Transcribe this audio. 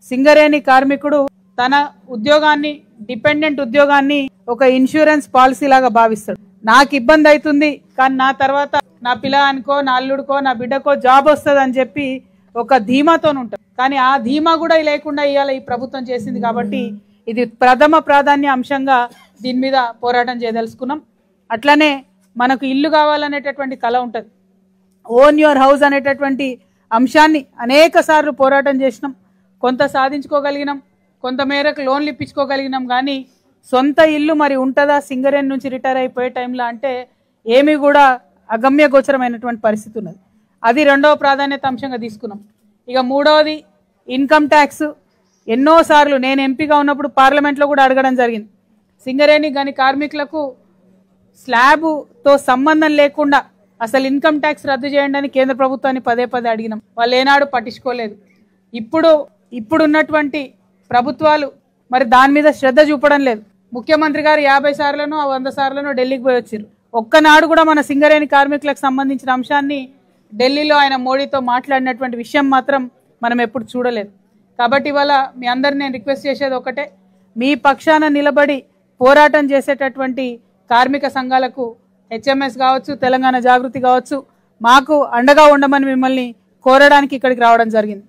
సింగరేణి కార్మికుడు తన ఉద్యోగాన్ని, డిపెండెంట్ ఉద్యోగాన్ని ఒక ఇన్సూరెన్స్ పాలసీ లాగా భావిస్తాడు. నాకు ఇబ్బంది అవుతుంది కానీ నా తర్వాత నా పిల్లగానికో, నా అల్లుడికో, నా బిడ్డకో జాబ్ వస్తుంది అని చెప్పి ఒక ధీమాతో ఉంటాడు. కానీ ఆ ధీమా కూడా లేకుండా ఇవాళ ఈ ప్రభుత్వం చేసింది. కాబట్టి ఇది ప్రథమ ప్రాధాన్య అంశంగా దీని మీద పోరాటం చేయదలుచుకున్నాం. అట్లనే మనకు ఇల్లు కావాలనేటటువంటి కళ ఉంటుంది. ఓన్ యువర్ హౌస్ అనేటటువంటి అంశాన్ని అనేక సార్లు పోరాటం చేసినాం. కొంత సాధించుకోగలిగినాం, కొంత మేరకు లోన్లు ఇప్పించుకోగలిగినాం. కానీ సొంత ఇల్లు మరి ఉంటుందా సింగరేణి నుంచి రిటైర్ అయిపోయే టైంలో అంటే ఏమీ కూడా అగమ్య గోచరమైనటువంటి పరిస్థితి ఉన్నది. అది రెండవ ప్రాధాన్యత అంశంగా తీసుకున్నాం. ఇక మూడవది ఇన్కమ్ ట్యాక్స్. ఎన్నోసార్లు నేను ఎంపీగా ఉన్నప్పుడు పార్లమెంట్లో కూడా అడగడం జరిగింది. సింగరేణి గని కార్మికులకు స్లాబ్తో సంబంధం లేకుండా అసలు ఇన్కమ్ ట్యాక్స్ రద్దు చేయండి అని కేంద్ర ప్రభుత్వాన్ని పదే పదే అడిగినాం. వాళ్ళు ఏనాడు పట్టించుకోలేదు. ఇప్పుడున్నటువంటి ప్రభుత్వాలు మరి దాని మీద శ్రద్ధ చూపడం లేదు. ముఖ్యమంత్రి గారు 50 సార్లను 100 సార్లను ఢిల్లీకి పోయి వచ్చారు. ఒక్కనాడు కూడా మన సింగరేణి కార్మికులకు సంబంధించిన అంశాన్ని ఢిల్లీలో ఆయన మోడీతో మాట్లాడినటువంటి విషయం మాత్రం మనం ఎప్పుడు చూడలేదు. కాబట్టి ఇవాళ మీ అందరిని నేను రిక్వెస్ట్ చేసేది ఒకటే, మీ పక్షాన నిలబడి పోరాటం చేసేటటువంటి కార్మిక సంఘాలకు హెచ్ఎంఎస్ కావచ్చు, తెలంగాణ జాగృతి కావచ్చు, మాకు అండగా ఉండమని మిమ్మల్ని కోరడానికి ఇక్కడికి రావడం జరిగింది.